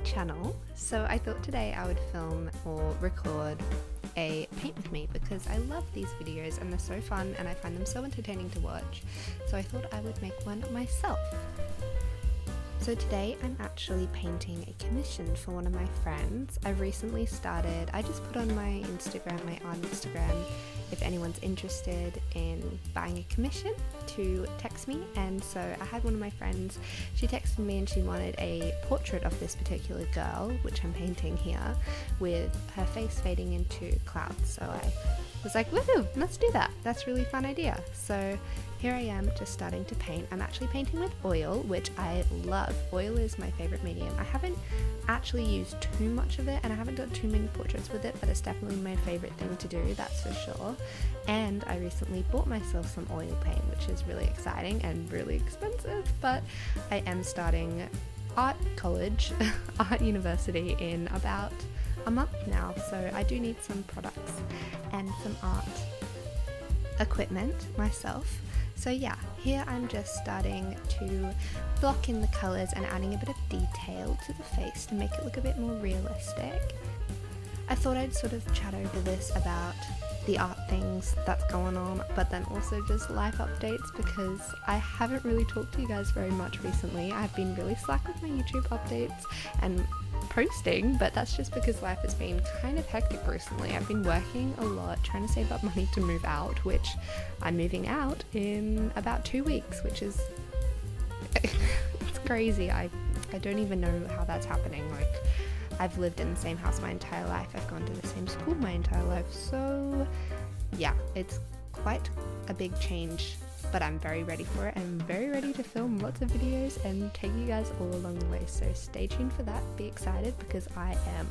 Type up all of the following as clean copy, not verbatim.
channel. So I thought today I would film or record a paint with me because I love these videos and they're so fun and I find them so entertaining to watch. So I thought I would make one myself. So today I'm actually painting a commission for one of my friends. I've recently started, I just put on my Instagram, my art Instagram, if anyone's interested in buying a commission to text me. And so I had one of my friends, she texted me and she wanted a portrait of this particular girl, which I'm painting here, with her face fading into clouds. So I was like, woohoo, let's do that. That's a really fun idea. So here I am just starting to paint. I'm actually painting with oil, which I love. Oil is my favorite medium. I haven't actually used too much of it and I haven't done too many portraits with it, but it's definitely my favorite thing to do, that's for sure. And I recently bought myself some oil paint, which is really exciting and really expensive, but I am starting art college, art university in about a month now, so I do need some products and some art equipment myself. So yeah, here I'm just starting to block in the colours and adding a bit of detail to the face to make it look a bit more realistic. I thought I'd sort of chat over this about the art things that's going on, but then also just life updates because I haven't really talked to you guys very much recently. I've been really slack with my YouTube updates and posting, but that's just because life has been kind of hectic recently. I've been working a lot, trying to save up money to move out, which I'm moving out in about 2 weeks, which is it's crazy. I don't even know how that's happening. Like, I've lived in the same house my entire life, I've gone to the same school my entire life, so yeah, it's quite a big change, but I'm very ready for it. I'm very ready to film lots of videos and take you guys all along the way, so stay tuned for that, be excited because I am.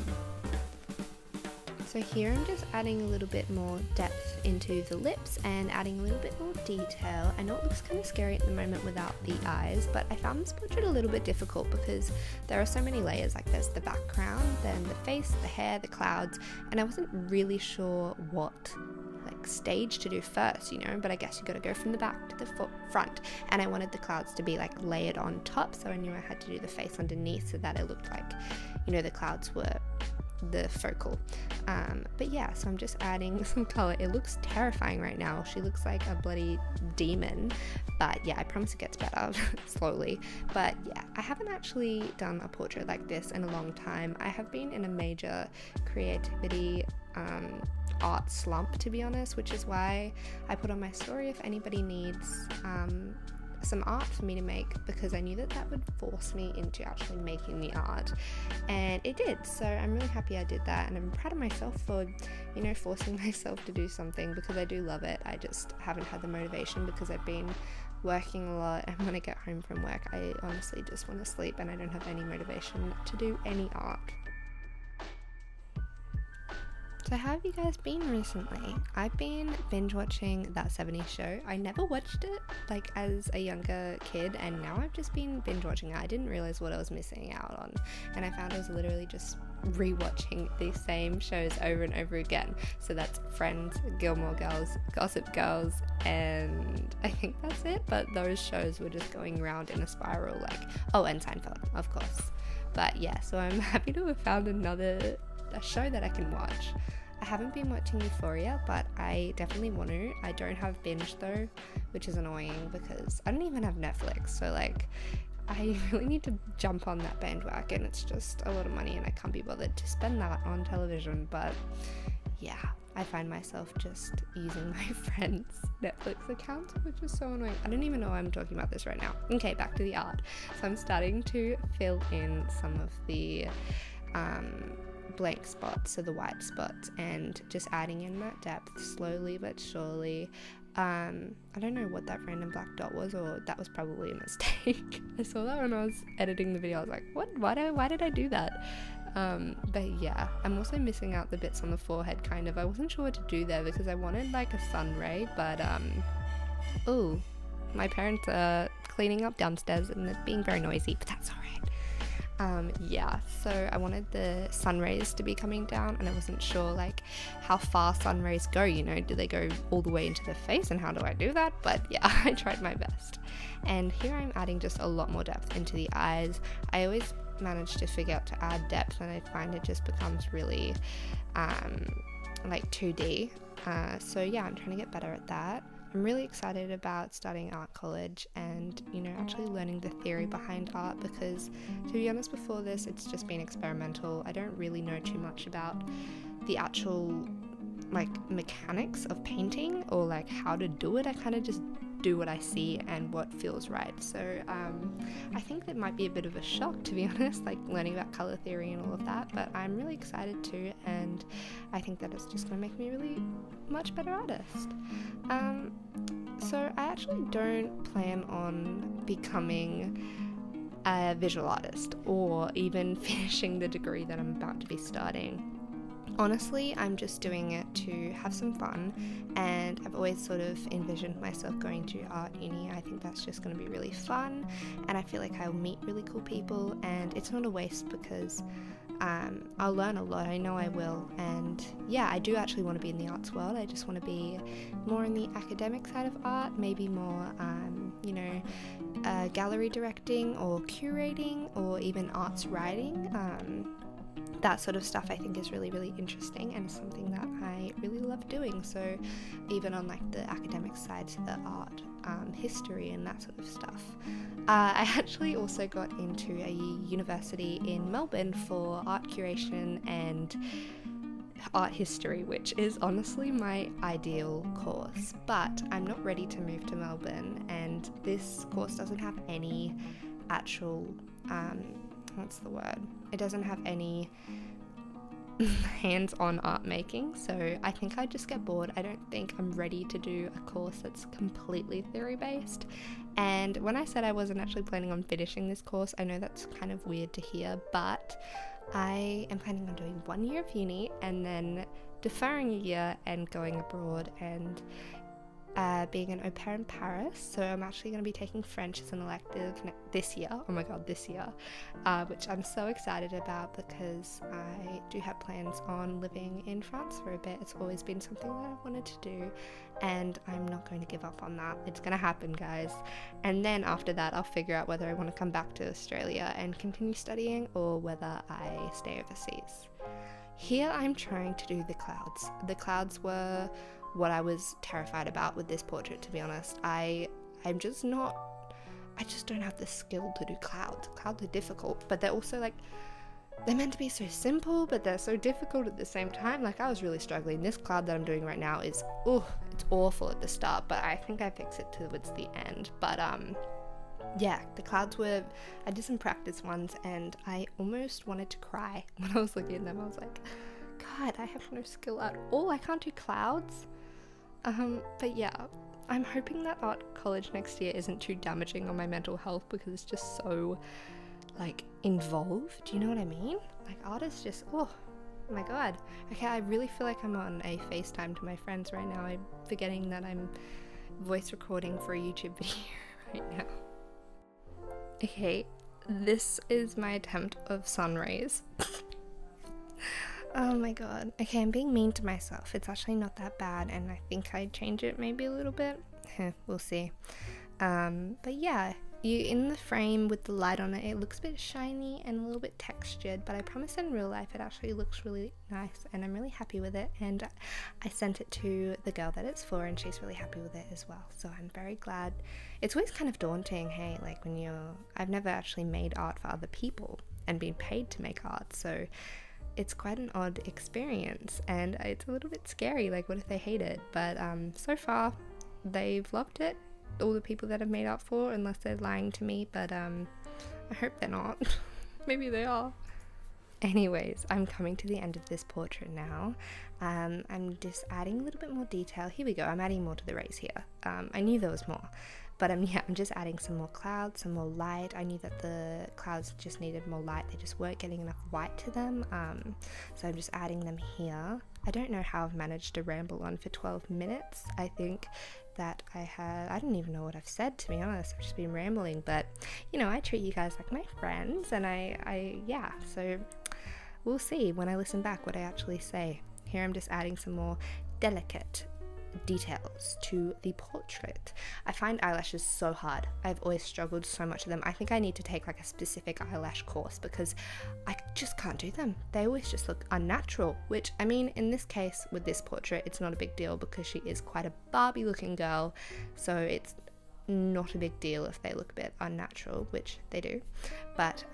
So here I'm just adding a little bit more depth into the lips and adding a little bit more detail. I know it looks kind of scary at the moment without the eyes, but I found this portrait a little bit difficult because there are so many layers. Like there's the background, then the face, the hair, the clouds, and I wasn't really sure what like stage to do first, you know, but I guess you got to go from the back to the front, and I wanted the clouds to be like layered on top, so I knew I had to do the face underneath so that it looked like, you know, the clouds were the focal. But yeah, so I'm just adding some color. It looks terrifying right now. She looks like a bloody demon, but yeah, I promise it gets better slowly. But yeah, I haven't actually done a portrait like this in a long time. I have been in a major creativity art slump, to be honest, which is why I put on my story if anybody needs some art for me to make, because I knew that that would force me into actually making the art, and it did. So I'm really happy I did that, and I'm proud of myself for, you know, forcing myself to do something because I do love it. I just haven't had the motivation because I've been working a lot, and when I get home from work I honestly just want to sleep and I don't have any motivation to do any art. So how have you guys been recently? I've been binge watching That 70s Show. I never watched it like as a younger kid, and now I've just been binge watching it. I didn't realize what I was missing out on, and I found I was literally just rewatching these same shows over and over again. So that's Friends, Gilmore Girls, Gossip Girls, and I think that's it, but those shows were just going around in a spiral, like, oh, and Seinfeld, of course. But yeah, so I'm happy to have found a show that I can watch. I haven't been watching Euphoria, but I definitely want to. I don't have Binge though, which is annoying because I don't even have Netflix, so like I really need to jump on that bandwagon. It's just a lot of money and I can't be bothered to spend that on television. But yeah, I find myself just using my friend's Netflix account, which is so annoying. I don't even know why I'm talking about this right now. Okay, back to the art. So I'm starting to fill in some of the blank spots, so the white spots, and just adding in that depth slowly but surely. I don't know what that random black dot was, or that was probably a mistake. I saw that when I was editing the video. I was like, what? Why did I do that? But yeah, I'm also missing out the bits on the forehead, kind of. I wasn't sure what to do there because I wanted like a sun ray, but oh, my parents are cleaning up downstairs and they're being very noisy, but that's alright. Yeah, so I wanted the sun rays to be coming down, and I wasn't sure like how far sun rays go, you know, do they go all the way into the face, and how do I do that? But yeah, I tried my best. And here I'm adding just a lot more depth into the eyes. I always manage to figure out to add depth, and I find it just becomes really like 2D. So yeah, I'm trying to get better at that. I'm really excited about starting art college and, you know, actually learning the theory behind art, because to be honest, before this it's just been experimental. I don't really know too much about the actual like mechanics of painting or like how to do it. I kind of just do what I see and what feels right. So I think that might be a bit of a shock, to be honest, like learning about color theory and all of that, but I'm really excited too, and I think that it's just going to make me a really much better artist. So I actually don't plan on becoming a visual artist or even finishing the degree that I'm about to be starting. Honestly, I'm just doing it to have some fun, and I've always sort of envisioned myself going to art uni. I think that's just going to be really fun, and I feel like I'll meet really cool people, and it's not a waste because I'll learn a lot. I know I will, and yeah, I do actually want to be in the arts world. I just want to be more in the academic side of art, maybe more, you know, gallery directing or curating or even arts writing. That sort of stuff I think is really, really interesting, and is something that I really love doing. So even on like the academic side, to the art, history and that sort of stuff. I actually also got into a university in Melbourne for art curation and art history, which is honestly my ideal course, but I'm not ready to move to Melbourne, and this course doesn't have any actual what's the word? It doesn't have any hands-on art making, so I think I'd just get bored. I don't think I'm ready to do a course that's completely theory-based. And when I said I wasn't actually planning on finishing this course, I know that's kind of weird to hear, but I am planning on doing 1 year of uni and then deferring a year and going abroad and being an au pair in Paris. So I'm actually going to be taking French as an elective this year. Oh my god, this year, which I'm so excited about because I do have plans on living in France for a bit. It's always been something that I've wanted to do, and I'm not going to give up on that. It's going to happen, guys. And then after that, I'll figure out whether I want to come back to Australia and continue studying or whether I stay overseas. Here I'm trying to do the clouds. The clouds were what I was terrified about with this portrait, to be honest. I just don't have the skill to do clouds. Clouds are difficult, but they're also like, they're meant to be so simple, but they're so difficult at the same time. Like, I was really struggling. This cloud that I'm doing right now is, it's awful at the start, but I think I fix it towards the end. But yeah, the clouds were, I did some practice ones and I almost wanted to cry when I was looking at them. I was like, God, I have no skill at all. I can't do clouds. But yeah, I'm hoping that art college next year isn't too damaging on my mental health, because it's just so, like, involved. Do you know what I mean? Like, art is just, oh my god. Okay, I really feel like I'm on a FaceTime to my friends right now. I'm forgetting that I'm voice recording for a YouTube video right now. Okay, this is my attempt of sun rays. Oh my god. Okay, I'm being mean to myself. It's actually not that bad, and I think I'd change it maybe a little bit. We'll see. But yeah, you in the frame with the light on it, it looks a bit shiny and a little bit textured, but I promise in real life it actually looks really nice, and I'm really happy with it. And I sent it to the girl that it's for, and she's really happy with it as well, so I'm very glad. It's always kind of daunting, hey, like when I've never actually made art for other people and been paid to make art, so it's quite an odd experience, and it's a little bit scary, like what if they hate it? But so far they've loved it, all the people that I've made art for, unless they're lying to me, but I hope they're not. Maybe they are. Anyways, I'm coming to the end of this portrait now. I'm just adding a little bit more detail. Here we go, I'm adding more to the rays here. I knew there was more, but I'm just adding some more clouds, some more light. I knew that the clouds just needed more light, they just weren't getting enough white to them, so I'm just adding them here. I don't know how I've managed to ramble on for 12 minutes. I think that I don't even know what I've said, to be honest. I've just been rambling, but you know, I treat you guys like my friends, and yeah, so we'll see when I listen back what I actually say. Here I'm just adding some more delicate details to the portrait. I find eyelashes so hard. I've always struggled so much with them. I think I need to take like a specific eyelash course because I just can't do them. They always just look unnatural, which, I mean, in this case with this portrait it's not a big deal because she is quite a Barbie looking girl, so it's not a big deal if they look a bit unnatural, which they do. But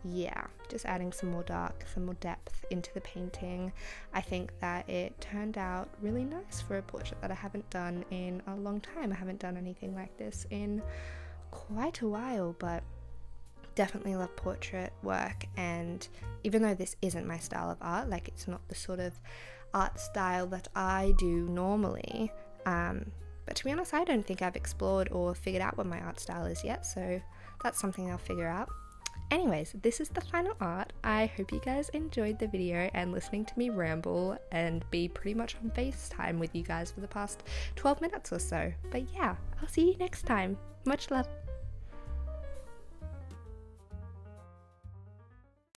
yeah, just adding some more dark, some more depth into the painting. I think that it turned out really nice for a portrait that I haven't done in a long time. I haven't done anything like this in quite a while, but definitely love portrait work. And even though this isn't my style of art, like it's not the sort of art style that I do normally, but to be honest, I don't think I've explored or figured out what my art style is yet, so that's something I'll figure out. Anyways, this is the final art. I hope you guys enjoyed the video and listening to me ramble and be pretty much on FaceTime with you guys for the past 12 minutes or so. But yeah, I'll see you next time. Much love.